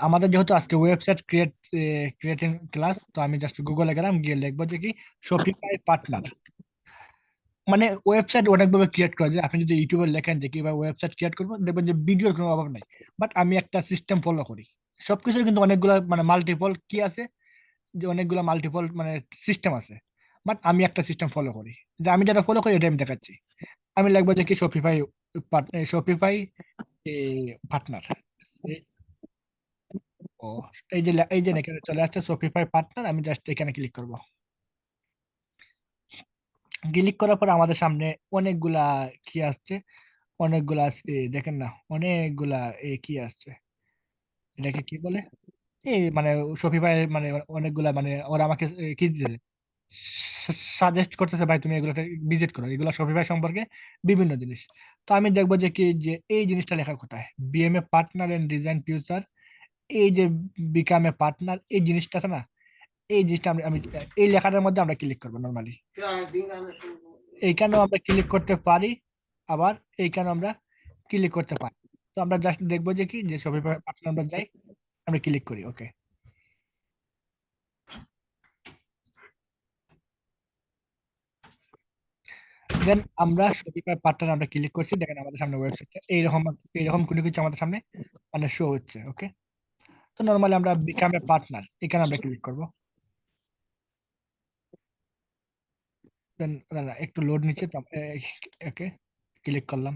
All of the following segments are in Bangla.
আমাদের যেহেতু আজকে ওয়েবসাইট ক্রিয়েটিং ক্লাস, তো আমি জাস্ট গুগলে গেলাম, গিয়ে লিখবো যে কি শপিফাই পার্টনার। মানে ওয়েবসাইট অনেকভাবে ক্রিয়েট করা যায়। আপনি যদি ইউটিউবে লেখেন যে কিভাবে ওয়েবসাইট ক্রিয়েট করবো, দেখবেন যে ভিডিওর কোনো অভাব নাই। বাট আমি একটা সিস্টেম ফলো করি। সবকিছুর কিন্তু অনেকগুলো মানে মাল্টিপল কি আছে, যে অনেকগুলো মাল্টিপল মানে সিস্টেম আছে। বাট আমি একটা সিস্টেম ফলো করি, যে আমি যেটা ফলো করি এটা আমি দেখাচ্ছি। আমি লিখবো যে কি শপিফাই পার্টনার। ও, এই যে এখানে চলে আসছে শপিফাই পার্টনার, আমি জাস্ট এখানে ক্লিক করব। ক্লিক করার পর আমাদের সামনে অনেকগুলা কি আসছে, অনেকগুলা দেখেন না, অনেকগুলা কি আসছে, এটাকে কি বলে, এই মানে শপিফাই মানে অনেকগুলা মানে ওরা আমাকে কি দিতেছে, সাজেস্ট করতেছে ভাই তুমি এগুলোতে ভিজিট করো, এগুলো শপিফাই সম্পর্কে বিভিন্ন জিনিস। তো আমি দেখবো যে কি যে এই জিনিসটা লেখা কোথায়, BMA partner and design future, এই যে বিকাম এ পার্টনার এই জিনিসটা আছে না, এই জিনিসটা আমি এই লেখাটার মধ্যে আমরা ক্লিক করবো নর্মালি। এইখানেও আমরা ক্লিক করতে পারি, আবার এইখানেও আমরা ক্লিক করতে পারি। তো আমরা জাস্ট দেখবো যে কি যে ছবি পাঠানো আমরা যাই, আমরা ক্লিক করি, ওকে। দেন আমরা শপিফাই পার্টনার আমরা ক্লিক করছি, দেখেন আমাদের সামনে ওয়েবসাইটটা এইরকম, এইরকম কোনো কিছু আমাদের সামনে মানে শো হচ্ছে, ওকে। তো নর্মালি আমরা বিকাম এ পার্টনার এখানে আমরা ক্লিক করবো। দেন একটু লোড নিচ্ছে, তো ওকে ক্লিক করলাম।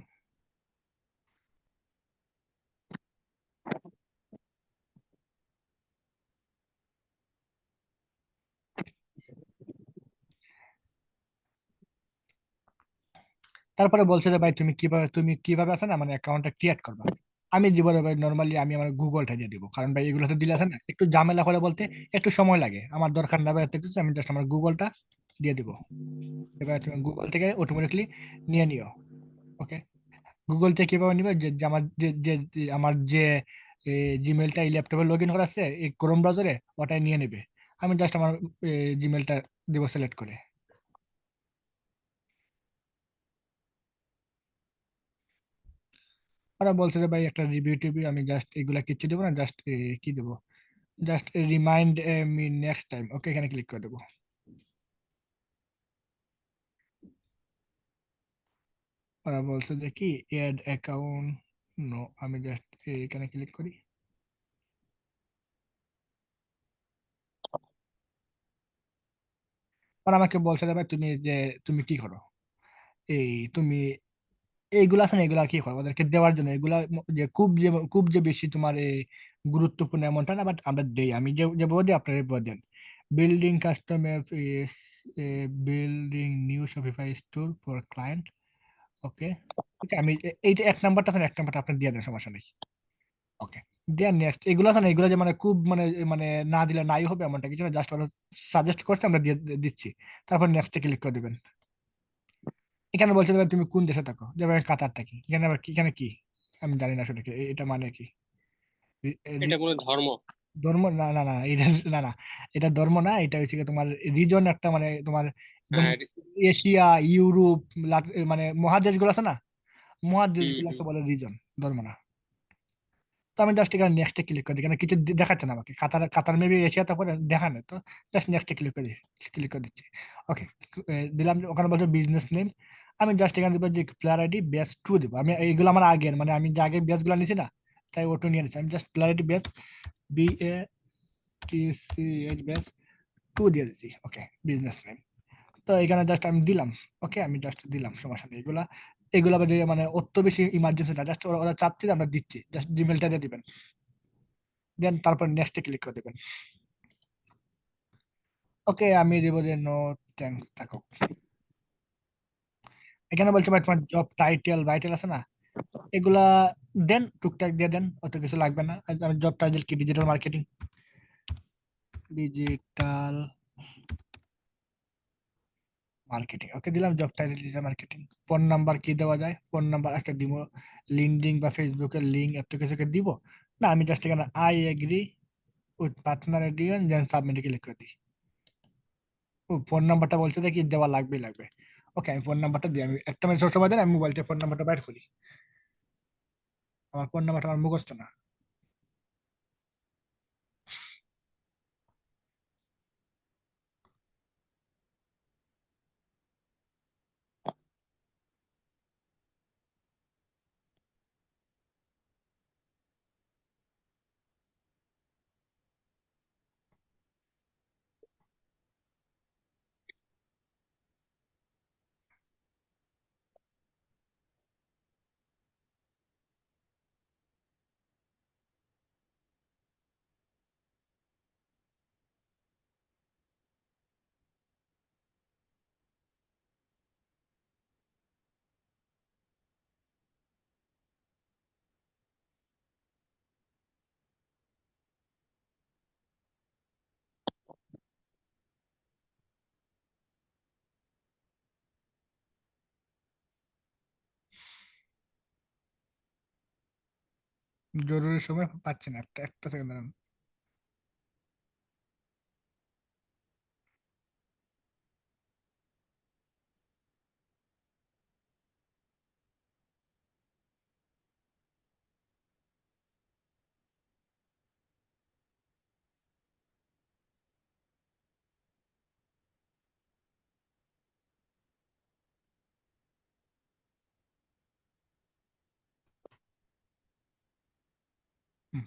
তারপরে বলছে যে ভাই তুমি কিভাবে আছে না মানে অ্যাকাউন্টটা ক্রিয়েট করবা। আমি দিব রে ভাই, নর্মালি আমি আমার গুগলটা দিয়ে দিব, কারণ ভাই এগুলোতে দিলে আছে না একটু ঝামেলা করে বলতে একটু সময় লাগে, আমার দরকার না ভাই এত কিছু, আমি জাস্ট আমার গুগলটা দিয়ে দিব। এবার তুমি গুগল থেকে অটোমেটিকলি নিয়ে নিও, ওকে। গুগল থেকে কিভাবে নিবে, যে আমার যে জিমেলটা এই ল্যাপটপে লগ ইন করা আছে এই ক্রোম ব্রাউজারে, ওটাই নিয়ে নেবে। আমি জাস্ট আমার জিমেলটা দিব সিলেক্ট করে। ওরা বলছে যে ভাই একটা রিভিউ টিভিউ, আমি জাস্ট এগুলা কিচ্ছু দেবো না, জাস্ট কি দেবো, just remind me next time, okay এখানে ক্লিক করে দেবো। ওরা বলছে যে কি এড অ্যাকাউন্ট, নো, আমি জাস্ট এখানে ক্লিক করি। ওরা আমাকে বলছে যে ভাই তুমি কি করো, এই তুমি এইগুলা আছে না, এগুলা কি করো ওদেরকে দেওয়ার জন্য, এগুলা যে খুব যে বেশি তোমার গুরুত্বপূর্ণ এমনটা না, বাট আমরা দেই, আমি যে বলি আপনার দেন। Building customer, building new Shopify store for client, okay. Okay, আমি এইটা এক নাম্বারটা আছে না, এক নাম্বারটা আপনি দিয়ে দেন, সমস্যা নেই। ওকে, দেন নেক্সট, এগুলো আছে না, এগুলো যে মানে খুব মানে না দিলে নাই হবে এমনটা কিছু না, জাস্ট ওরা সাজেস্ট করছে আমরা দিচ্ছি। তারপর নেক্সটে ক্লিক করে দিবেন। এখানে বলছে যে তুমি কোন দেশে থাকো, যেমন আমি কাতার থাকি, এখানে আবার এখানে কি আমি জানি না আসলে এটা মানে কি। এটা কোনো ধর্ম? ধর্ম না, না, না, এটা না, না, এটা ধর্ম না, এটা হচ্ছে গিয়ে তোমার রিজন একটা মানে তোমার একদম হ্যাঁ। এশিয়া, ইউরোপ, মানে মহাদেশ গুলো আছে না, মহাদেশ হুম হুম। গুলোকে বলে রিজন, ধর্ম না। তো আমি জাস্ট এখানে নেক্সটে ক্লিক করি, এখানে কিছু দেখাচ্ছে না আমাকে, কাতার কাতার মেবি এশিয়া, তারপরে দেখানো তো, জাস্ট নেক্সটে ক্লিক করে দিচ্ছি, ওকে। দিলাম, ওখানে বলছে বিজনেস নেম, আমি জাস্ট এখানে দিব যে প্লেয়ার আইডি বেস 2 দিব, আমি এইগুলো আমার আগের মানে আমি যে আগে বেস গুলো নিছি না, তাই ওটু নিয়ে নিচ্ছি, আমি just player ID base BATCH base 2 দিয়ে দিচ্ছি, ওকে। বিজনেস নেম, তো এখানে জাস্ট আমি দিলাম, ওকে, আমি জাস্ট দিলাম, সমস্যা নেই। এগুলা এগুলা যে মানে অত বেশি ইমার্জেন্সি না, জাস্ট ওরা ওরা চাচ্ছে যে আমরা দিচ্ছি, জাস্ট জিমেলটা দিয়ে দিবেন। দেন তারপর নেক্সটে ক্লিক করে দেবেন, ওকে। আমি দেবো যে নো থ্যাঙ্কস থাকো। এখানে বলছে ভাই তোমার জব টাইটেল বাইটেল আছে না, এগুলা দেন, টুকটাক দিয়ে দেন, অত কিছু লাগবে না। আর আমি জব টাইটেল কি ডিজিটাল মার্কেটিং, ওকে দিলাম job title digital marketing. Phone number কি দেওয়া যায়, ফোন নাম্বার একটা দিব, লিঙ্কডিন বা ফেসবুকের লিঙ্ক এত কিছুকে দিব না, আমি জাস্ট এখানে I agree with partner agreement then সাবমিটে ক্লিক করে দিই। ও, ফোন নাম্বারটা বলছে যে কি দেওয়া লাগবে। ওকে, আমি ফোন নাম্বারটা দিই, আমি একটা মিনিট সময় দেন, আমি মোবাইল থেকে ফোন নাম্বারটা বাইর করি, আমার ফোন নাম্বারটা আমার মুখস্থ না। জরুরি সময় পাচ্ছি না, একটা একটা সেকেন্ড দাঁড়ান।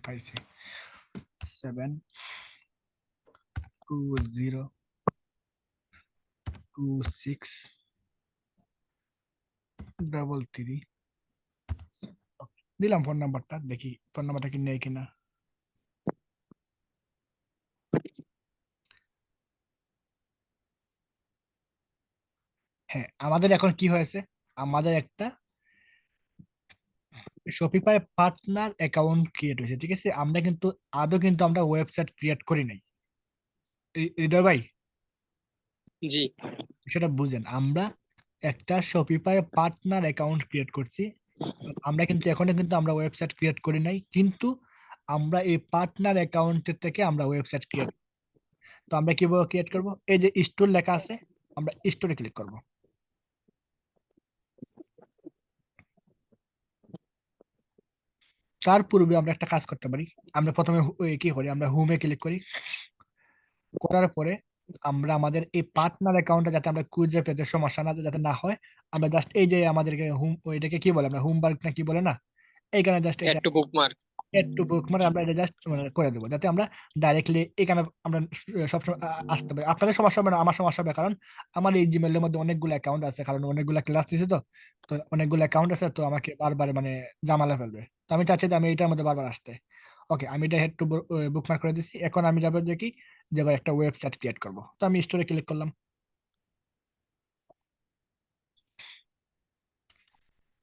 পাইছি। 7202633। দিলাম ফোন নাম্বারটা, দেখি ফোন নাম্বারটা কি নেই কিনা। হ্যাঁ, আমাদের এখন কি হয়েছে, আমাদের একটা শপিফাই পার্টনার অ্যাকাউন্ট ক্রিয়েট হয়েছে, ঠিক আছে। আমরা কিন্তু আদৌ কিন্তু আমরা ওয়েবসাইট ক্রিয়েট করি নাই। হৃদয় ভাই, জি। সেটা বুঝেন, আমরা একটা শপিফাই পার্টনার অ্যাকাউন্ট ক্রিয়েট করছি। আমরা কিন্তু এখনো কিন্তু আমরা ওয়েবসাইট ক্রিয়েট করি নাই, কিন্তু আমরা এই পার্টনার অ্যাকাউন্টের থেকে আমরা ওয়েবসাইট ক্রিয়েট। তো আমরা কিভাবে ক্রিয়েট করব, এই যে স্টোর লেখা আছে, আমরা স্টোরে ক্লিক করব। তার পূর্বে আমরা একটা কাজ করতে পারি। আমরা প্রথমে কি করি, আমরা হোমে ক্লিক করি। করার পরে আমরা আমাদের এই পার্টনার অ্যাকাউন্টে যাতে আমরা খুঁজে পেতে সমস্যা না যাতে না হয়, আমরা জাস্ট এই যে আমাদেরকে হোম, ওইটাকে কি বলে, আমরা হোম বার্গ না কি বলে না, এইখানে জাস্ট এটা একটু বুকমার্ক। একটু বুক মানে আমরা এটা জাস্ট করে দেবো, যাতে আমরা ডাইরেক্টলি এখানে আমরা সবসময় আসতে পারি। আপনাদের সমস্যা হবে না, আমার সমস্যা হবে, কারণ আমার এই জিমেলের মধ্যে অনেকগুলো অ্যাকাউন্ট আছে, কারণ অনেকগুলো ক্লাস দিছে, তো তো অনেকগুলো অ্যাকাউন্ট আছে, তো আমাকে বারবার মানে জামালা ফেলবে। তো আমি চাচ্ছি যে আমি এটার মধ্যে বারবার আসতে। ওকে, আমি এটা হেড টু বুকমার্ক করে দিচ্ছি। এখন আমি যাবো যে কি, যে ভাই একটা ওয়েবসাইট ক্রিয়েট করবো, তো আমি স্টোরে ক্লিক করলাম।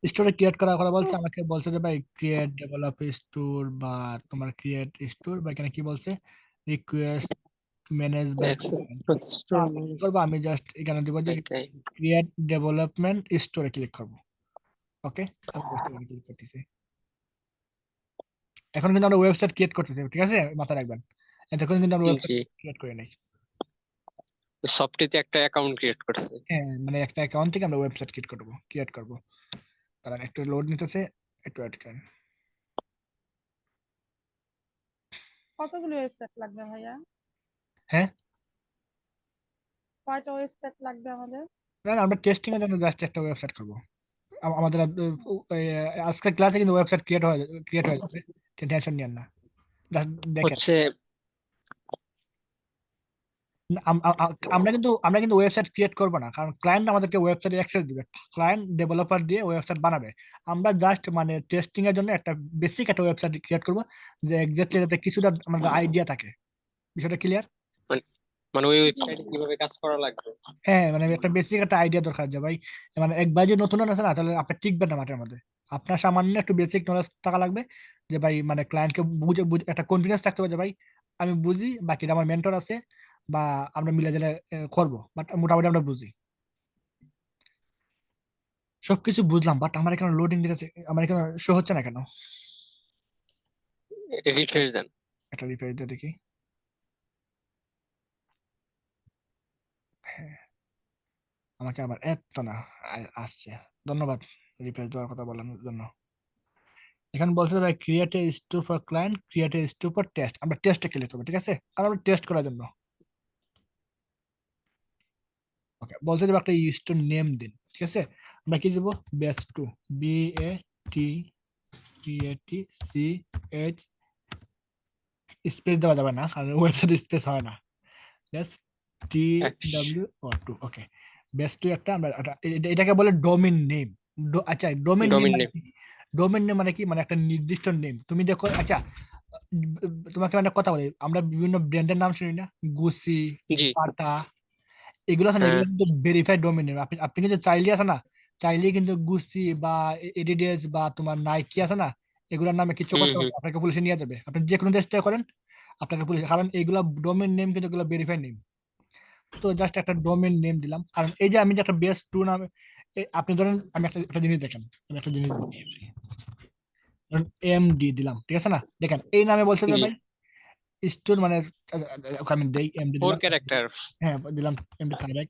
স্টোরে ক্রিয়েট করার কথা বলছে, আমাকে বলছে যে ভাই ক্রিয়েট ডেভেলপ স্টোর, বা তোমার ক্রিয়েট স্টোর, বা এখানে কি বলছে, রিকোয়েস্ট ম্যানেজ বাই ক্লায়েন্ট। আমি কি করবো, আমি জাস্ট এখানে দেবো যে ক্রিয়েট ডেভেলপমেন্ট স্টোরে ক্লিক করবো। ওকে, আমি স্টোরে ক্লিক করতেছি। এখন কিন্তু আমরা ওয়েবসাইট ক্রিয়েট করতেছি, ঠিক আছে, মাথায় রাখবেন। এতক্ষণ কিন্তু আমরা ওয়েবসাইট জি, ক্রিয়েট করে নাই। সফটটিতে একটা অ্যাকাউন্ট ক্রিয়েট করছে। হ্যাঁ, মানে একটা অ্যাকাউন্ট থেকে আমরা ওয়েবসাইট ক্রিয়েট করবো। কারণ একটু লোড নিতেছে, একটু ওয়েট করেন। কতগুলো ওয়েবসাইট লাগবে ভাইয়া? হ্যাঁ, কয়টা ওয়েবসাইট লাগবে আমাদের? না না, আমরা টেস্টিং এর জন্য জাস্ট একটা ওয়েবসাইট করবো। আমাদের আজকের ক্লাসে কিন্তু ওয়েবসাইট ক্রিয়েট হয়ে যাবে, টেনশন নিয়েন না। Just দেখেন, হচ্ছে আমরা কিন্তু ওয়েবসাইট ক্রিয়েট করবো না, কারণ ক্লায়েন্ট আমাদেরকে ওয়েবসাইটে অ্যাক্সেস দিবে। ক্লায়েন্ট ডেভেলপার দিয়ে ওয়েবসাইট বানাবে। আমরা জাস্ট মানে টেস্টিং এর জন্য একটা বেসিক একটা ওয়েবসাইট ক্রিয়েট করবো, যে এক্স্যাক্টলি যাতে কিছুটা আমাদের আইডিয়া থাকে। বিষয়টা ক্লিয়ার? মানে মানে ওই ওয়েবসাইটে কিভাবে কাজ করা লাগবে। হ্যাঁ, মানে একটা বেসিক একটা আইডিয়া দরকার, যে ভাই মানে একবার যদি নতুন আছে না, তাহলে আপনি টিকবেন না মাঠের মধ্যে। আপনার সামান্য একটু বেসিক নলেজ থাকা লাগবে, যে ভাই মানে ক্লায়েন্টকে বুঝে বুঝে একটা কনফিডেন্স থাকতে হবে, যে ভাই আমি বুঝি, বাকিটা আমার মেন্টর আছে, বা আমরা মিলে জেলে করবো, বাট মোটামুটি আমরা বুঝি। সবকিছু বুঝলাম, বাট আমার এখানে লোডিং দিতে, আমার এখানে শো হচ্ছে না কেন? রিফ্রেশ দেন। একটা রিপেয়ার দিয়ে দেখি। হ্যাঁ, আমাকে আবার এত না আসছে। ধন্যবাদ রিপেয়ার দেওয়ার কথা বলার জন্য। এখানে বলছে ভাই create a store for client, create a store for test, আমরা টেস্টে ক্লিক করবো, ঠিক আছে, কারণ আমরা টেস্ট করার জন্য। ওকে, বলছে যে একটা স্টোর নেম দিন, ঠিক আছে। আমরা কি দেবো, best two, BAT CATCH, space দেওয়া যাবে না, কারণ ওয়েবসাইট স্পেস হয় না। Best TW2, okay. Best to একটা আমরা এটাকে বলে ডোমেন নেম। আচ্ছা, ডোমেন নেম ডোমেন মানে নেম। কি? ডোমেন নেম মানে কি, মানে একটা নির্দিষ্ট নেম তুমি দেখো। আচ্ছা, তোমাকে মানে কথা বলি, আমরা বিভিন্ন ব্র্যান্ডের নাম শুনি না, গুচি, জি। বাটা, এগুলো আছে না, হ্যাঁ। এগুলো কিন্তু ভেরিফাইড ডোমেন নেম। আপনি আপনি কিন্তু চাইলে আছে না, চাইলে কিন্তু গুচি বা এডিডাস বা তোমার নাইকি আছে না, এগুলোর নামে কিছু হুম করতে হবে হুম। না, আপনাকে পুলিশে নিয়ে যাবে। আপনি যে কোনো দেশ থেকে করেন, আপনাকে পুলিশ, কারণ এগুলো ডোমেন নেম কিন্তু এগুলো ভেরিফাইড নেম। তো জাস্ট একটা ডোমেন নেম দিলাম, কারণ এই যে আমি যে একটা বেস টু নামে, আপনি ধরেন, আমি একটা একটা জিনিস দেখেন, আমি একটা জিনিস বলছি। এমডি দিলাম, ঠিক আছে না? দেখেন এই নামে বলছে যে জি, ভাই স্টোর মানে ওকে আমি দেই এমডি 4 দিলাম। ক্যারেক্টার। হ্যাঁ দিলাম এমডি তারেক।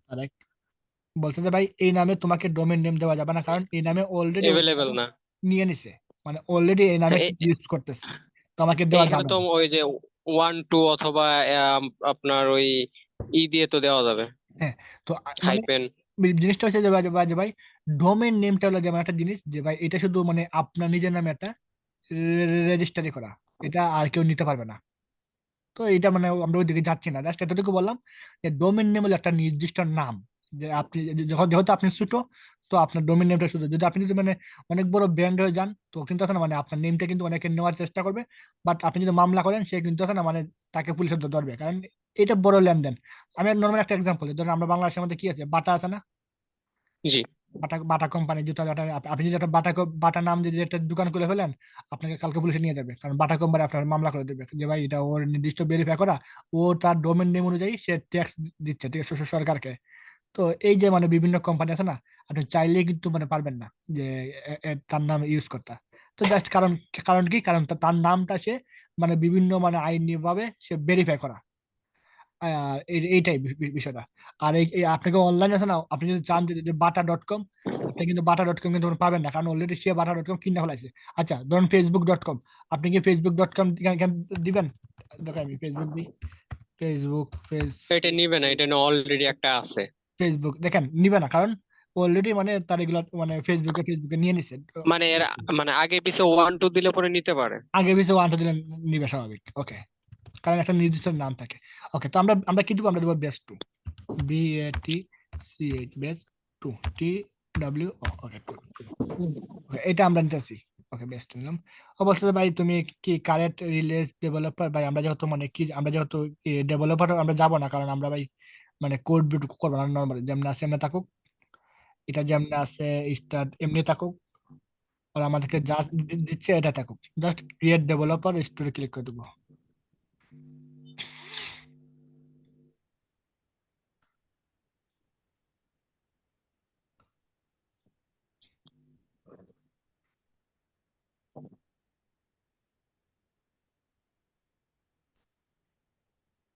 তারেক বলছে যে ভাই এই নামে তোমাকে ডোমেন নেম দেওয়া যাবে না, কারণ এই নামে অলরেডি এভেলেবেল না। নিয়ে নিছে, মানে অলরেডি এই নামে হ্যাঁ, ইউজ করতেছে, তো আমাকে দেওয়া এইখানে যাবে তো না। ওই যে 1 2 অথবা আপনার ওই দিয়ে তো দেওয়া যাবে, হ্যাঁ, তো মানে হাইপেন। জিনিসটা হচ্ছে যে ভাই ডোমেন নেমটা হলো যেমন একটা জিনিস যে ভাই এটা শুধু মানে আপনার নিজের নামে একটা রেজিস্টারি করা, এটা আর কেউ নিতে পারবে না। তো এটা মানে আমরা ওইদিকে যাচ্ছি না, জাস্ট এতটুকু বললাম যে ডোমেন নেম হলো একটা নির্দিষ্ট নাম, যে আপনি যখন যেহেতু আপনি ছোট, তো আপনার ডোমেন নেমটা শুধু, যদি আপনি যদি মানে অনেক বড় ব্র্যান্ড হয়ে যান তো কিন্তু আছে না মানে আপনার নেমটা কিন্তু অনেকে নেওয়ার চেষ্টা করবে, বাট আপনি যদি মামলা করেন সে কিন্তু আছে না মানে তাকে পুলিশে ধরবে, কারণ এটা বড় লেনদেন। আমি নর্মাল একটা এক্সাম্পল ধরুন, আমরা বাংলাদেশের মধ্যে কি আছে, বাটা আছে না? জি, বাটা বাটা কোম্পানি জুতা, বাটা আপনি যদি একটা বাটা নাম যদি একটা দোকান খুলে ফেলেন, আপনাকে কালকে পুলিশে নিয়ে যাবে, কারণ বাটা কোম্পানি আপনার মামলা করে দেবে যে ভাই এটা ওর নির্দিষ্ট ভেরিফাই করা, ও তার ডোমেন নেম অনুযায়ী সে ট্যাক্স দিচ্ছে, ঠিক আছে, সরকারকে। তো এই যে মানে বিভিন্ন কোম্পানি আছে না, আপনি চাইলেই কিন্তু মানে পারবেন না যে তার নাম ইউজ করতে। তো জাস্ট কারণ, কারণ কি, কারণ তার নামটা সে মানে বিভিন্ন মানে আইনি ভাবে সে ভেরিফাই করা। এইটাই বিষয়টা। আর এই আপনাকে অনলাইন আছে না, আপনি যদি চান যে বাটা.কম, আপনি কিন্তু বাটা.কম কিন্তু পাবেন না, কারণ অলরেডি সে বাটা.কম কিনে ফেলাইছে। আচ্ছা ধরুন ফেসবুক.কম, আপনি কি ফেসবুক.কম দিবেন? দেখেন আমি ফেসবুক দিই, ফেসবুক এটা নিবে না, এটা অলরেডি একটা আছে। ফেসবুক দেখেন নিবে না, কারণ অলরেডি মানে তার এগুলো মানে ফেসবুকে নিয়ে নিছে। তো মানে এর মানে আগে পিছে 1 2 দিলে পরে নিতে পারে। আগে পিছে ওয়ানটা দিলে নিবে স্বাভাবিক, ওকে, কারণ একটা নির্দিষ্ট নাম থাকে। ওকে, তো আমরা আমরা কি দেবো, আমরা দেবো best to, BATCH base to, TW, okay to. এটা আমরা নিতেছি, ওকে বেস্ট নিলাম। অবশ্যই ভাই তুমি কি কারেন্ট রিলেজ ডেভেলপার, ভাই আমরা যেহেতু মানে কি আমরা যেহেতু ডেভেলপার আমরা যাব না, কারণ আমরা ভাই মানে কোড বিট করবো না, নর্মালি যেমন আছে এমনি থাকুক, এটা যেমন আছে স্টার্ট এমনি থাকুক, আর আমাদেরকে জাস্ট দিচ্ছে এটা থাকুক, জাস্ট ক্রিয়েট ডেভেলপার স্টোরে ক্লিক করে দেবো।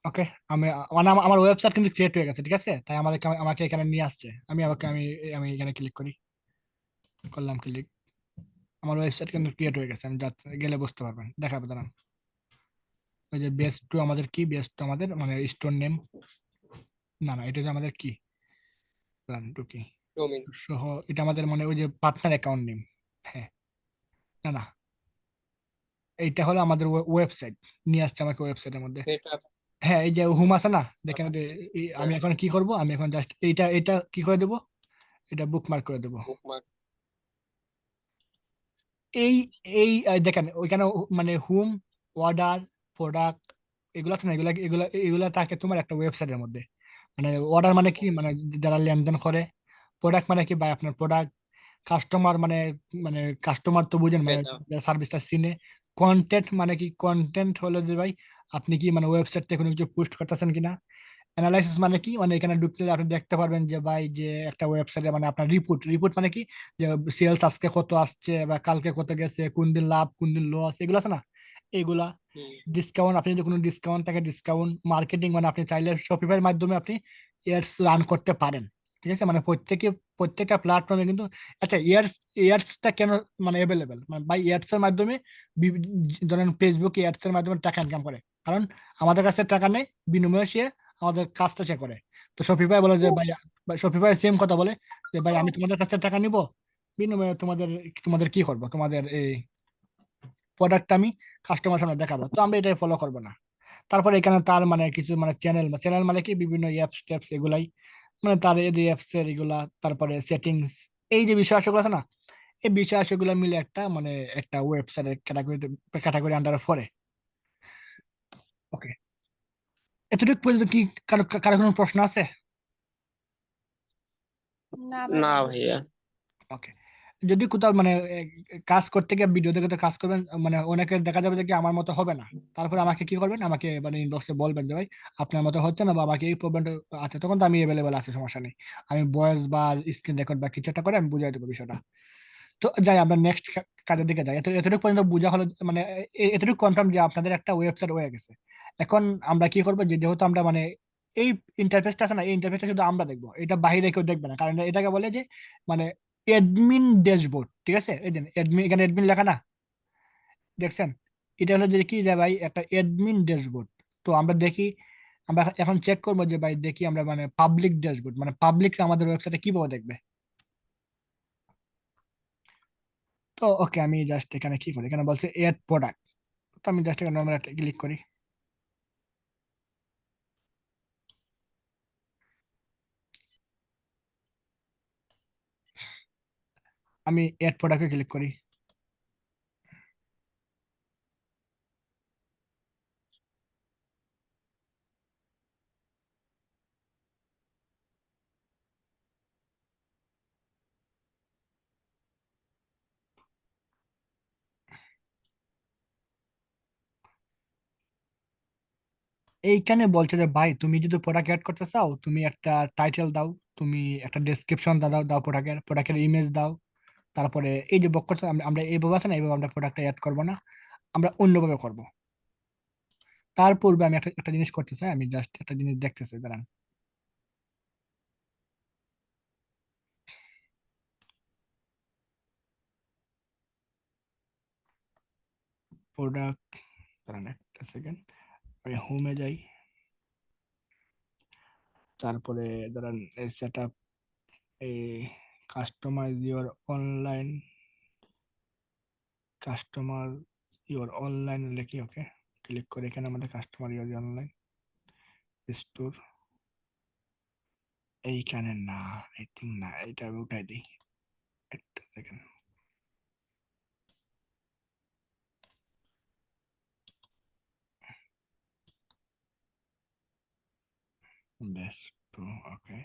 ওকে, আমি মানে আমার ওয়েবসাইট কিন্তু ক্রিয়েট হয়ে গেছে, ঠিক আছে, তাই আমাদেরকে আমাকে এখানে নিয়ে আসছে, আমি আমাকে আমি আমি এখানে ক্লিক করি, করলাম ক্লিক, আমার ওয়েবসাইট কিন্তু ক্রিয়েট হয়ে গেছে, আমি গেলে বুঝতে পারবেন, দেখাবো দাঁড়ান। ওই যে বেস টু আমাদের কি, বেস টু আমাদের মানে স্টোর নেম, না না এটা যে আমাদের কি, দাঁড়ান, টু কি ডোমেইন। সহ, এটা আমাদের মানে ওই যে পার্টনার অ্যাকাউন্ট নেম। হ্যাঁ, না না, এইটা হলো আমাদের ওয়েবসাইট, নিয়ে আসছে আমাকে ওয়েবসাইটের মধ্যে। এটা হ্যাঁ, এই যে হোম আছে না, দেখেন আমি এখন কি করব, আমি এখন জাস্ট এইটা এটা কি করে দেবো, এটা বুকমার্ক করে দেবো। বুকমার্ক। এই এই দেখেন ওইখানে মানে হোম, অর্ডার, প্রোডাক্ট, এগুলো আছে না, এগুলা এগুলা এগুলা থাকে তোমার একটা ওয়েবসাইটের মধ্যে। মানে অর্ডার মানে কি, মানে যারা লেনদেন করে, প্রোডাক্ট মানে কি ভাই আপনার প্রোডাক্ট, কাস্টমার মানে মানে কাস্টমার তো বুঝেন মানে ক্রেতা। সার্ভিসটা চিনে। কন্টেন্ট মানে কি, কন্টেন্ট হলো যে ভাই আপনি কি মানে ওয়েবসাইট থেকে কোনো কিছু পোস্ট করতেছেন কিনা। অ্যানালাইসিস মানে কি, মানে এখানে ঢুকলে আপনি দেখতে পারবেন যে ভাই যে একটা ওয়েবসাইটে মানে আপনার রিপোর্ট, রিপোর্ট মানে কি, যে সেলস আজকে কত আসছে বা কালকে কত গেছে, কোন দিন লাভ কোন দিন লস, এগুলো আছে না, এগুলা। হুম। ডিসকাউন্ট, আপনি যদি কোনো ডিসকাউন্ট থাকে ডিসকাউন্ট, মার্কেটিং মানে আপনি চাইলে শপিফাইয়ের মাধ্যমে আপনি এডস রান করতে পারেন, ঠিক আছে, মানে প্রত্যেকটা প্ল্যাটফর্মে কিন্তু। আচ্ছা এডসটা কেন মানে অ্যাভেলেবেল, মানে বাই এডস এর মাধ্যমে ধরেন ফেসবুক এডস এর মাধ্যমে টাকা ইনকাম করে, কারণ আমাদের কাছে টাকা নেই, বিনিময়ে সে আমাদের কাজটা সে করে। তো শপিফাই বলে যে ভাই, শপিফাই সেম কথা বলে যে ভাই আমি তোমাদের কাছে টাকা নিব, বিনিময়ে তোমাদের তোমাদের কি করবো, তোমাদের এই প্রোডাক্ট আমি কাস্টমার সামনে দেখাবো, তো আমরা এটাই ফলো করবো না। তারপরে এখানে তার মানে কিছু মানে চ্যানেল, চ্যানেল মানে কি বিভিন্ন অ্যাপস ট্যাপস এগুলাই, মানে তার এই অ্যাপস এর এগুলা, তারপরে সেটিংস, এই যে বিষয় আসলে আছে না, এই বিষয় আসলে মিলে একটা মানে একটা ওয়েবসাইটের ক্যাটাগরি আন্ডারে পড়ে। ওকে, এতটুকু পর্যন্ত কি কারো কারো কোনো প্রশ্ন আছে? না না ভাইয়া। ভাইয়া। ওকে, যদি কোথাও মানে কাজ করতে গিয়ে ভিডিও দেখে তো কাজ করবেন, মানে অনেকে দেখা যাবে যে কি আমার মতো হবে না, তারপরে আমাকে কি করবেন, আমাকে মানে ইনবক্সে বলবেন যে ভাই আপনার মতো হচ্ছে না বা আমাকে এই প্রবলেমটা আছে, তখন তো আমি অ্যাভেলেবেল আছি, সমস্যা নেই, আমি ভয়েস বা স্ক্রিন রেকর্ড বা কিছু একটা করে আমি বুঝাই দেবো বিষয়টা। তো যাই আমরা নেক্সট কাজের দিকে যায়। এতটুকু পর্যন্ত বোঝা হলো, মানে এতটুকু কনফার্ম যে আপনাদের একটা ওয়েবসাইট হয়ে গেছে। এখন আমরা কি করবো, যেহেতু আমরা মানে এই ইন্টারফেসটা আছে না, এই ইন্টারফেসটা শুধু আমরা দেখবো, এটা বাইরে কেউ দেখবে না, কারণ এটাকে বলে যে মানে অ্যাডমিন ড্যাশবোর্ড। ঠিক আছে, এই যে অ্যাডমিন, এখানে অ্যাডমিন লেখা না, দেখছেন? এটা হলো যে কি যে ভাই একটা অ্যাডমিন ড্যাশবোর্ড। তো আমরা দেখি, আমরা এখন চেক করবো যে ভাই দেখি আমরা মানে পাবলিক ড্যাশবোর্ড, মানে পাবলিক আমাদের ওয়েবসাইটে কিভাবে দেখবে। তো ওকে, আমি জাস্ট এখানে কি করি, এখানে বলছে এড প্রোডাক্ট। তো আমি জাস্ট এখানে নর্মাল একটা ক্লিক করি। আমি এড প্রোডাক্টে ক্লিক করি। এইখানে বলছে যে ভাই তুমি যদি প্রোডাক্ট অ্যাড করতে চাও, তুমি একটা টাইটেল দাও, তুমি একটা ডেসক্রিপশন দাও দাও প্রোডাক্টের ইমেজ দাও। তারপরে এই যে বক্স, আমরা এইভাবে আছে না, এইভাবে আমরা প্রোডাক্টটা অ্যাড করবো না, আমরা অন্যভাবে করব। তার পূর্বে আমি একটা একটা জিনিস করতে চাই, আমি জাস্ট একটা জিনিস দেখতে চাই, দাঁড়ান। প্রোডাক্ট, দাঁড়ান একটা সেকেন্ড, আমি হোমে যাই। তারপরে ধরেন এই সেট আপ, এই customise your online, customer your online লিখি, ওকে ক্লিক করে এখানে আমাদের কাস্টমার ইউর অনলাইন স্টোর। এইখানে না, আই থিঙ্ক না, এটা আমি উঠাই দিই একটা সেকেন্ড। বেশ, তো ওকে,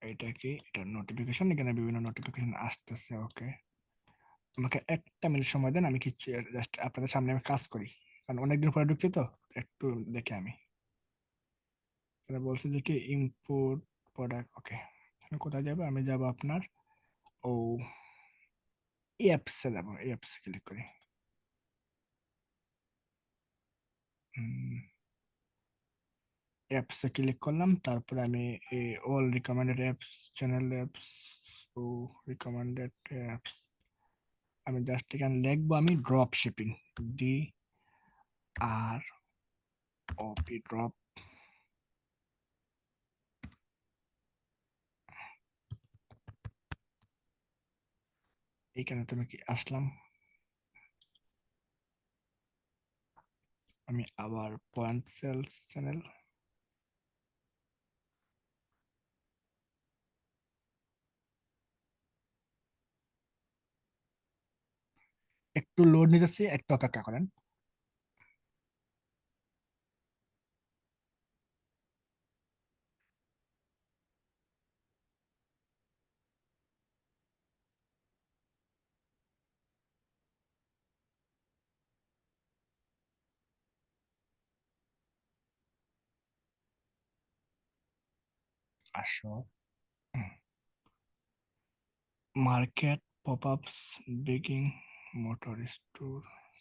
এটা কি, এটা নোটিফিকেশন, এখানে বিভিন্ন নোটিফিকেশন আসতেছে, ওকে। আমাকে একটা মিনিট সময় দেন, আমি কিছু জাস্ট আপনাদের সামনে আমি কাজ করি, কারণ অনেকদিন পরে ঢুকছি তো, একটু দেখে আমি। এখানে বলছে যে কি ইম্পোর্ট প্রোডাক্ট, ওকে। কোথায় যাবো, আমি যাব আপনার ও অ্যাপসে, যাবো অ্যাপসে ক্লিক করি। অ্যাপসে ক্লিক করলাম, তারপরে আমি all recommended apps, channel apps, ও রিকমেন্ডেড অ্যাপস, আমি জাস্ট এখানে লিখবো আমি drop shipping, D R O P, drop. এইখানে তুমি কি আসলাম, আমি আবার পয়েন্ট সেলস চ্যানেল, একটু লোড নিতেছি, একটু অপেক্ষা করেন। আসো, market popups baking motor store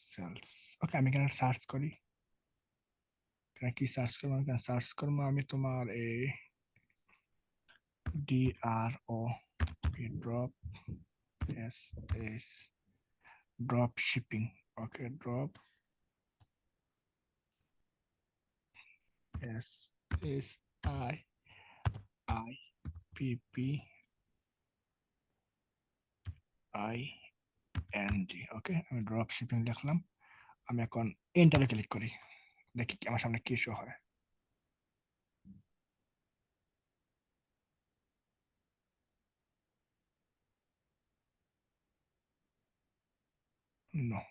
sales, okay আমি এখানে সার্চ করি। এখানে কি সার্চ করবো, এখানে সার্চ করবো আমি তোমার এই D R O P, drop, S S, drop shipping, okay drop, S S I I P P I N G, okay আমি ড্রপ শিপিং লিখলাম। আমি এখন এন্টারে ক্লিক করি, দেখি কি আমার সামনে কি শো হয়। নো,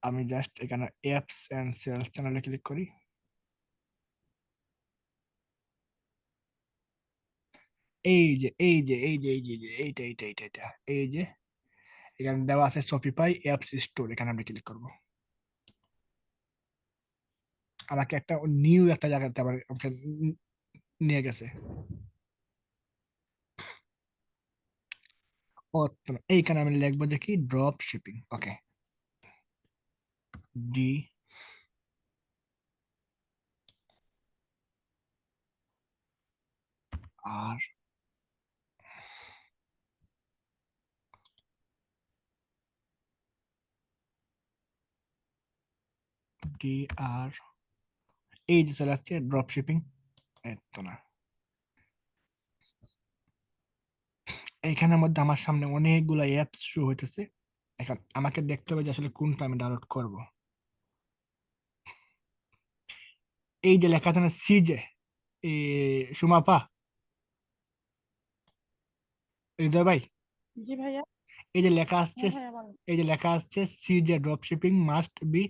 আমি জাস্ট এখানে অ্যাপস এন্ড সেলস চ্যানেলে ক্লিক করি। এই যে এইটা এইটা এইটা এইটা, এই যে এখানে দেওয়া আছে শপিফাই অ্যাপস স্টোর, এখানে আমরা ক্লিক করব। আমাকে একটা নিউ একটা জায়গাতে আবার আমাকে নিয়ে গেছে। ও তো না, এইখানে আমি লিখবো যে কি ড্রপ শিপিং। ওকে, ডি আর ডি আর, এই যে চলে আসছে ড্রপ শিপিং। তো না, এইখানের মধ্যে আমার সামনে অনেকগুলো অ্যাপস শো হইতেছে। এখন আমাকে দেখতে হবে যে আসলে কোনটা আমি ডাউনলোড করব। এই যে লেখা আছে না সিজে, সুমাপা, হৃদয় ভাই, জি ভাইয়া। এই যে লেখা আসছে, হ্যাঁ ভাইয়া বলেন। এই যে লেখা আসছে সিজে ড্রপ শিপিং মাস্ট বি,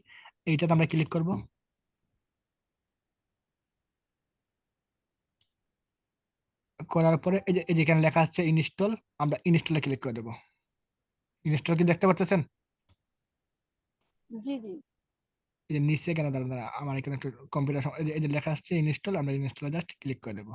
এইটাতে আমরা ক্লিক করব। করার পরে এই যে এখানে লেখা আসছে ইনস্টল, আমরা ইনস্টলে ক্লিক করে দেবো। ইনস্টল কি দেখতে পাচ্ছেন? জি জি। এই যে নিচে কেন দাঁড়ান দাঁড়ান, আমার এখানে একটু কম্পিউটার, এই যে লেখা আসছে ইনস্টল, আমরা ইনস্টলে জাস্ট ক্লিক করে দেবো।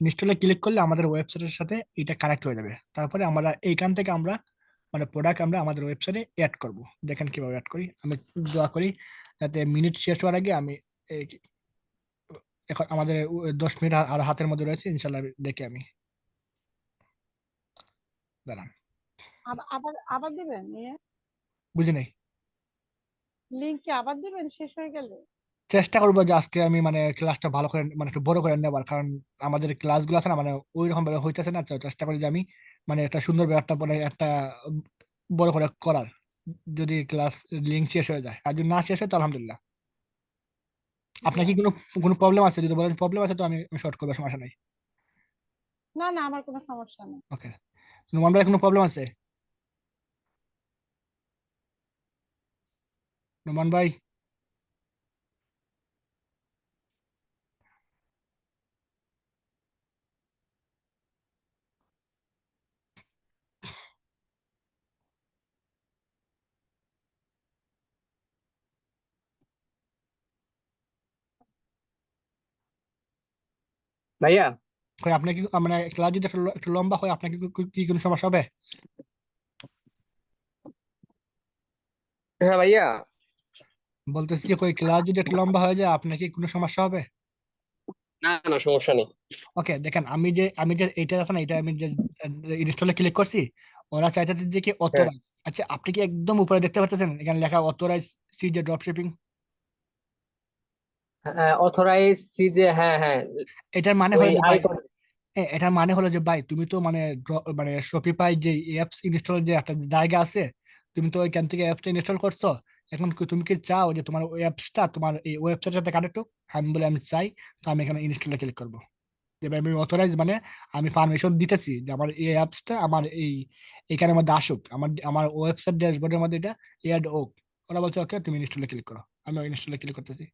ইনস্টলে ক্লিক করলে আমাদের ওয়েবসাইটের সাথে এটা কানেক্ট হয়ে যাবে। তারপরে আমরা এইখান থেকে আমরা মানে প্রোডাক্ট আমরা আমাদের ওয়েবসাইটে অ্যাড করব। দেখেন কিভাবে অ্যাড করি। আমি দোয়া করি যাতে মিনিট শেষ হওয়ার আগে আমি এখন আমাদের 10 মিনিট আর হাতের মধ্যে রয়েছে, ইনশাল্লাহ দেখে আমি দাঁড়ান। আবার আবার দিবেন বুঝি নাই। লিংক কি আবার দিবেন শেষ হয়ে গেলে? চেষ্টা করবো যে আজকে আমি মানে ক্লাসটা ভালো করে মানে একটু বড় করে নেবার, কারণ আমাদের ক্লাসগুলো আছে না মানে ওই রকম ভাবে হইতেছে না। তো চেষ্টা করি যে আমি মানে একটা সুন্দর ব্যাপারটা পরে একটা উম, বড় করে করার, যদি ক্লাস লিঙ্ক শেষ হয়ে যায়। আর যদি না শেষ হয় তো আলহামদুলিল্লাহ। জি আপনার কি কোনো আচ্ছা। কোনো প্রবলেম আছে? যদি বলেন প্রবলেম আছে তো আমি শর্ট করবো, সমস্যা নাই। না না, আমার কোনো সমস্যা নেই। ওকে, নোমান ভাই কোনো প্রবলেম আছে? নোমান ভাই, ভাইয়া। কই আপনার কি মানে ক্লাস যদি একটু লম্বা হয় আপনার কি কি কোনো সমস্যা হবে? হ্যাঁ ভাইয়া। বলতেছি যে কই ক্লাস যদি একটু লম্বা হয়ে যায় আপনার কি কোনো সমস্যা হবে? না না, সমস্যা নেই। ওকে, দেখেন আমি যে এইটা আছে না, এটা আমি যে ইনস্টলে ক্লিক করছি, ওরা চাইতেছে যে কি হ্যাঁ অথরাইজ। আচ্ছা, আপনি কি একদম উপরে দেখতে পাচ্ছেন এখানে লেখা অথরাইজ সি যে ড্রপ শিপিং? হ্যাঁ, অথরাইজ সিজে, হ্যাঁ হ্যাঁ। এটার মানে ওই হলো যে ভাই, আইকন। এটার মানে হলো যে ভাই তুমি তো মানে মানে শপিফাই যে অ্যাপস ইনস্টল যে একটা জায়গা আছে, তুমি তো ওইখান থেকে অ্যাপসটা ইনস্টল করছো। এখন তুমি কি চাও যে তোমার ওই অ্যাপসটা তোমার এই ওয়েবসাইটের সাথে কানেক্ট হোক? আমি বলে আমি চাই। তো আমি এখানে ইনস্টলে ক্লিক করবো। যে ভাই আমি অথরাইজ মানে আমি পারমিশন দিতেছি যে আমার এই অ্যাপসটা আমার এইখানের মধ্যে আসুক, আমার আমার ওয়েবসাইট ড্যাশবোর্ডের মধ্যে এটা এড হোক। ওরা বলছে ওকে তুমি ইনস্টলে ক্লিক করো, আমি ইনস্টলে ক্লিক করতেছি।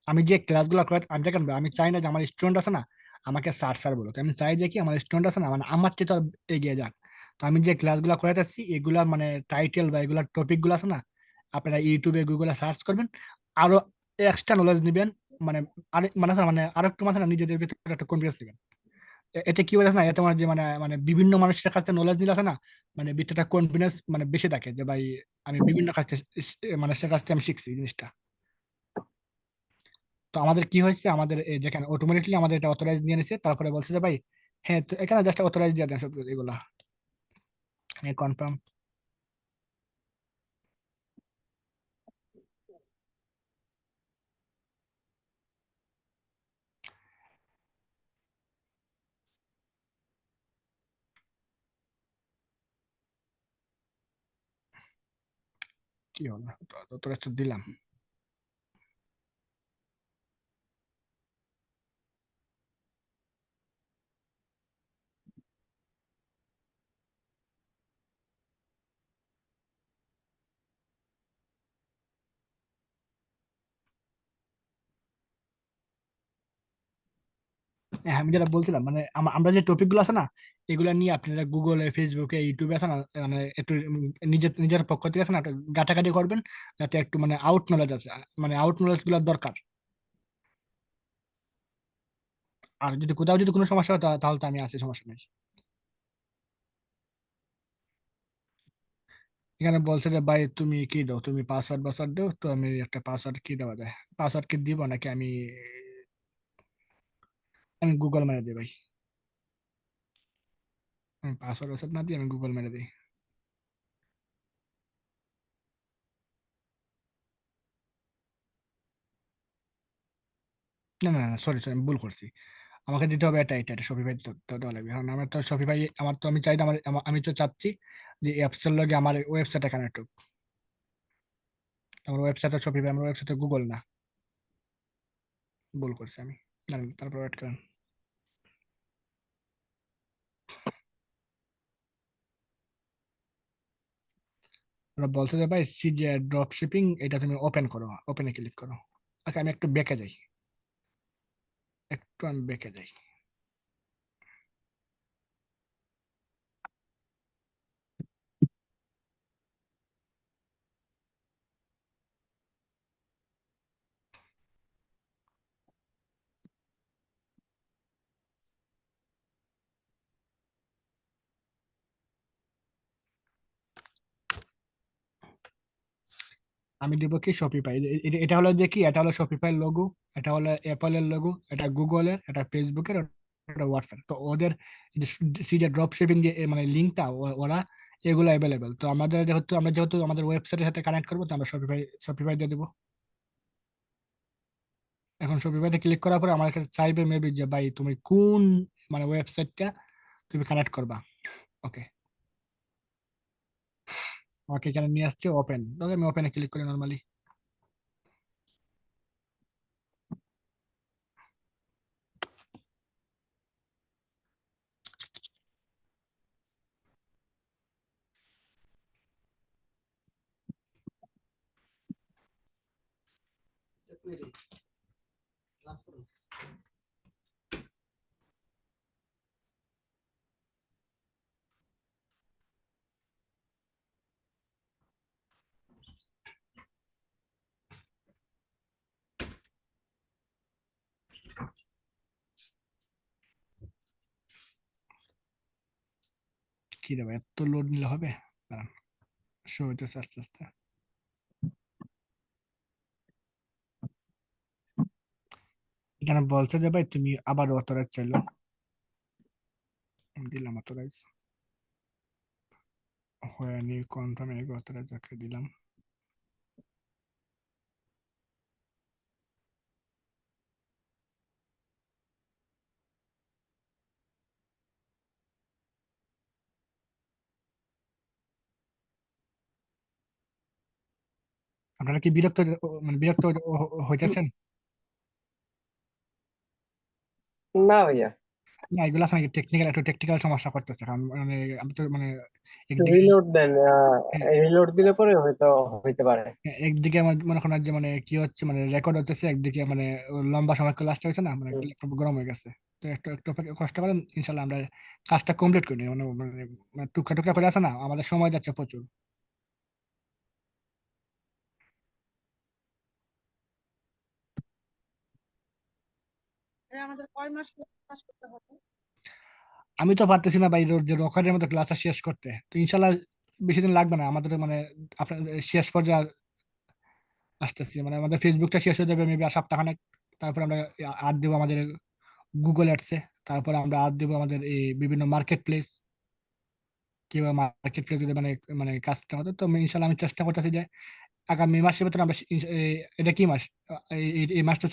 আমি যে ক্লাসগুলো করে আমি দেখেন ভাই, আমি চাই না যে আমার স্টুডেন্ট আছে না আমাকে স্যার স্যার বলো। আমি চাই যে কি আমার স্টুডেন্ট আছে না মানে আমার চেয়ে তো আর এগিয়ে যাক। তো আমি যে ক্লাসগুলো করাইতেছি এগুলার মানে টাইটেল বা এগুলার টপিক গুলো আছে না, আপনারা ইউটিউবে গুগলে সার্চ করবেন, আরো এক্সট্রা নলেজ নিবেন। মানে মানে আছে না, মানে আরো একটু মানে না নিজেদের ভিতরে একটা কনফিডেন্স দিবেন। এতে কি বলে না, এতে মানে যে মানে মানে বিভিন্ন মানুষের কাছে নলেজ নিলে আছে না, মানে ভিতরটা কনফিডেন্স মানে বেশি থাকে যে ভাই আমি বিভিন্ন কাছ থেকে মানুষের কাছ থেকে আমি শিখছি এই জিনিসটা। তো আমাদের কি হয়েছে, আমাদের এই যেখানে অটোমেটিকলি আমাদের এটা অথরাইজ নিয়ে নিছে, তারপরে বলছে যে ভাই হ্যাঁ তো এখানে জাস্ট অথরাইজ দিয়ে দেন সব এগুলা, কনফার্ম। কি হলো, তোর একটা দিলাম। হ্যাঁ, আমি যেটা বলছিলাম মানে আমরা যে টপিক গুলো আছে না, এগুলা নিয়ে আপনারা গুগলে, ফেসবুকে, ইউটিউবে আছে না, মানে একটু নিজের নিজের পক্ষ থেকে আছে না একটু ঘাটাঘাটি করবেন, যাতে একটু মানে আউট নলেজ আছে, মানে আউট নলেজ গুলো দরকার। আর যদি কোথাও যদি কোনো সমস্যা হয় তাহলে তো আমি আছি, সমস্যা নেই। এখানে বলছে যে ভাই তুমি কি দাও, তুমি পাসওয়ার্ড পাসওয়ার্ড দাও, তো আমি একটা পাসওয়ার্ড কি দেওয়া যায়, পাসওয়ার্ড কি দিব নাকি আমি আমি গুগল মেরে দিই ভাই। আমি পাসওয়ার্ড পাসওয়ার্ড না দিয়ে আমি গুগল মেরে দিই। না না সরি সরি, আমি ভুল করছি। আমাকে দিতে হবে এটা এটা এটা শপিফাই দেওয়া লাগবে, কারণ আমার তো শপিফাই, আমার তো আমি চাই না আমি তো চাচ্ছি যে অ্যাপসের লগে আমার ওয়েবসাইটে কানেক্ট হোক। আমার ওয়েবসাইটে শপিফাই, আমার ওয়েবসাইটে গুগল না। ভুল করছি আমি। দাঁড়ান, তারপর ওয়েট করেন। ওরা বলছে যে ভাই সিজে ড্রপ শিপিং, এটা তুমি ওপেন করো, ওপেনে ক্লিক করো। আচ্ছা আমি একটু বেঁকে যাই, একটু আমি বেঁকে যাই। আমি দিব কি শপিফাই, এটা হলো যে কি, এটা হলো শপিফাই লোগো, এটা হলো অ্যাপলের লোগো, এটা গুগলের, এটা ফেসবুকের, এটা হোয়াটসঅ্যাপ। তো ওদের যে ড্রপ শিপিং যে মানে লিঙ্কটা ওরা এগুলো অ্যাভেলেবেল। তো আমাদের যেহেতু আমাদের ওয়েবসাইটের সাথে কানেক্ট করবো, তো আমরা শপিফাই দিয়ে দেবো। এখন শপিফাইতে ক্লিক করার পরে আমার কাছে চাইবে মেবি যে ভাই তুমি কোন মানে ওয়েবসাইটটা তুমি কানেক্ট করবা। ওকে, আমাকে এখানে নিয়ে আসছে ওপেন, ওকে আমি ওপেনে ক্লিক করি নর্মালি। কি দেবো, এত লোড নিলে হবে? দাঁড়ান, শো হইতেছে আস্তে আস্তে। এখানে বলছে যে ভাই তুমি আবার অথরাইজ চাইলো, আমি দিলাম অথরাইজ, হয়নি কনফার্ম অথরাইজ, ওকে দিলাম। আপনারা কি বিরক্ত মানে বিরক্ত হইতেছেন? না ভাইয়া, না এগুলো আসলে টেকনিক্যাল, একটু টেকনিক্যাল সমস্যা করতেছে, কারণ মানে আমি তো মানে একদিকে রিলোড দেন। হ্যাঁ, রিলোড দিলে পরে হয়তো হইতে পারে। একদিকে আমার মনে করেন যে মানে কি হচ্ছে, মানে রেকর্ড হচ্ছে, একদিকে মানে লম্বা সময় ক্লাসটা হয়েছে না, মানে হুম। ল্যাপটপ গরম হয়ে গেছে। তো একটু একটু কষ্ট করেন, ইনশাল্লাহ আমরা কাজটা কমপ্লিট করি, মানে মানে মানে টুকরা টুকরা করে আছে না, আমাদের সময় যাচ্ছে প্রচুর। আমাদের কয় মাস ক্লাস করতে হবে? আমি তো পারতেছি না ভাই যে রকারের মতো ক্লাসটা শেষ করতে, তো ইনশাল্লাহ বেশি দিন লাগবে না আমাদের, মানে আপনার শেষ পর্যায়ে আসতেছি, মানে আমাদের ফেসবুকটা শেষ হয়ে যাবে মেবি আর সপ্তাহখানেক। তারপর আমরা আর দেবো আমাদের গুগল অ্যাডসে, তারপরে আমরা আর দেবো আমাদের এই বিভিন্ন মার্কেট প্লেস, কিংবা মার্কেট প্লেস যদি মানে মানে কাজটা হতো। তো ইনশাল্লাহ আমি চেষ্টা করতেছি যে আগামী মাসের ভিতরে আমরা এটা কি মাস, এই মাসটা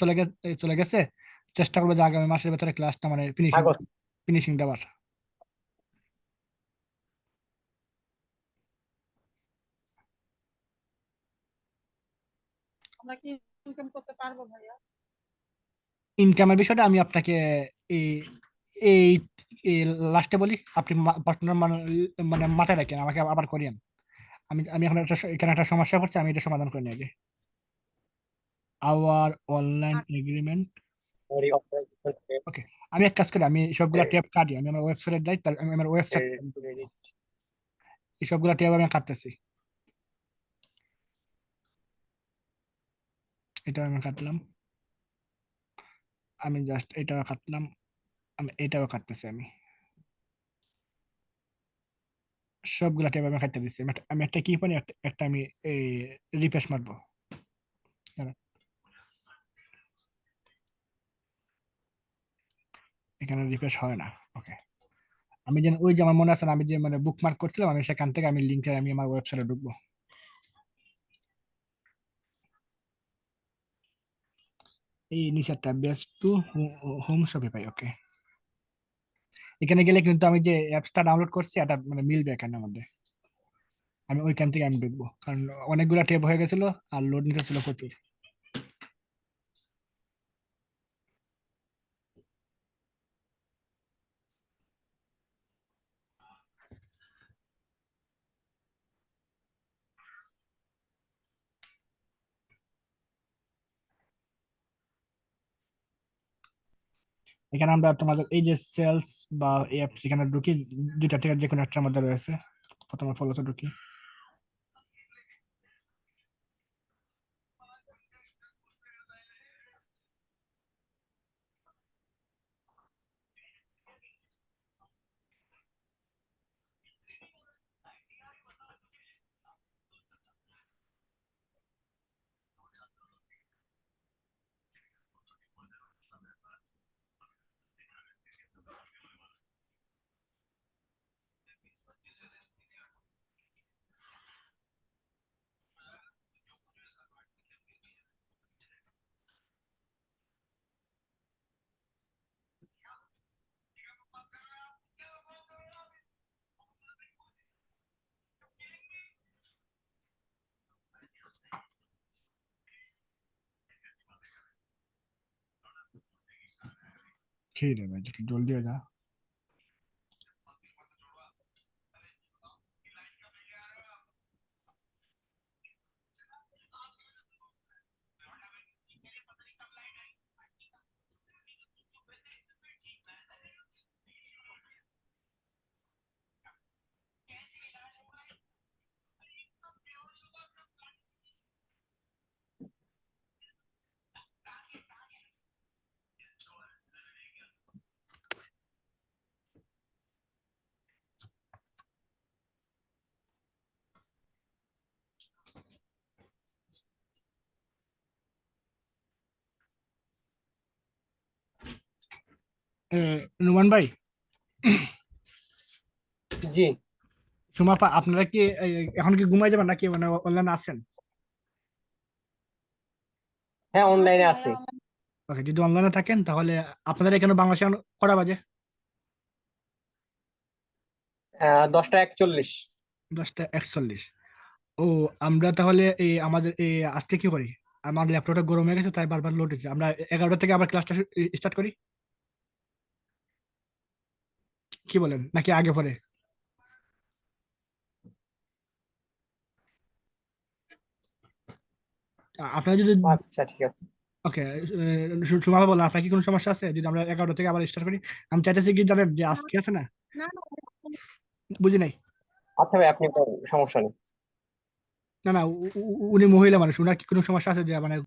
চলে গেছে, চেষ্টা করবো যে আগামী মাসের ভিতরে ক্লাসটা মানে ফিনিশিং আগস্ট। ফিনিশিং দেওয়ার। আমরা কি ইনকাম করতে পারবো ভাইয়া? ইনকামের বিষয়টা আমি আপনাকে এই এই লাস্টে বলি, আপনি প্রশ্নটা মানে মানে মাথায় রাখেন, আমাকে আবার করিয়েন। আমি আমি এখন এখানে একটা সমস্যা করছি, আমি এটা সমাধান করে নিই আগে। Hour online agreement. ওরই অপারেশন ওকে, আমি এক কাজ করি, আমি সবগুলা ট্যাব কাটি, আমি আমার ওয়েবসাইটে যাই, আমি আমার ওয়েবসাইট ক্রেডিট। এই সবগুলা ট্যাব আমি কাটতেছি। এটা আমি কাটলাম, আমি জাস্ট এটা কাটলাম, আমি এটাও কাটতেছি, আমি সবগুলা ট্যাব আমি কাটতে দিচ্ছি। আমি একটা কি পারি, একটা আমি এই রিফ্রেশ মারবো। দাঁড়ান, এখানে রিফ্রেশ হয় না। ওকে, আমি যেন ওই যে আমার মনে আছে না, আমি যে মানে বুকমার্ক করছিলাম, আমি সেখান থেকে আমি লিঙ্কে আমি আমার ওয়েবসাইটে ঢুকবো। এই নিচেরটা বেস্ট টু হোম শপিফাই। ওকে, এখানে গেলে কিন্তু আমি যে অ্যাপসটা ডাউনলোড করছি এটা মানে মিলবে এখানের মধ্যে। আমি ওইখান থেকে আমি ঢুকবো, কারণ অনেকগুলো ট্যাব হয়ে গেছিল আর লোড নিতে ছিল প্রচুর। এখানে আমরা তোমাদের এই যে সেলস বা অ্যাপস, এখানে ঢুকি, দুইটা থেকে যে কোনো একটার মধ্যে রয়েছে। প্রথমে ফলোতে ঢুকি, খেয়ে দেবে একটু জলদি হয়ে যা। নুমান ভাই, জি, সুমাপা, আপনারা কি এখন কি ঘুমাই যাবেন নাকি মানে অনলাইনে আছেন? হ্যাঁ আছি অনলাইনে আছি। ভাইয়া। ওকে, যদি অনলাইনে থাকেন তাহলে আপনাদের এখানে বাংলাদেশে এখন কটা বাজে? 10টা 41। 10টা 41। ও, আমরা তাহলে এই আমাদের এই আজকে কি করি, আমার ল্যাপটপটা গরম হয়ে গেছে তাই বারবার লোড হচ্ছে, আমরা 11টা থেকে আবার ক্লাসটা স্টার্ট করি, কি বলেন, নাকি আগে পরে? আপনারা যদি, আচ্ছা ঠিক আছে। ওকে, সুমাপা বলেন, আপনার কি কোনো সমস্যা আছে যদি আমরা 11টা থেকে আবার স্টার্ট করি? আমি চাইতেছি কি জানেন, যে না আজকে আছে না, না না, বুঝি নাই। আচ্ছা ভাই আপনি করেন, সমস্যা নেই। না না, উনি মহিলা মানুষ, উনার কি কোনো সমস্যা আছে যে মানে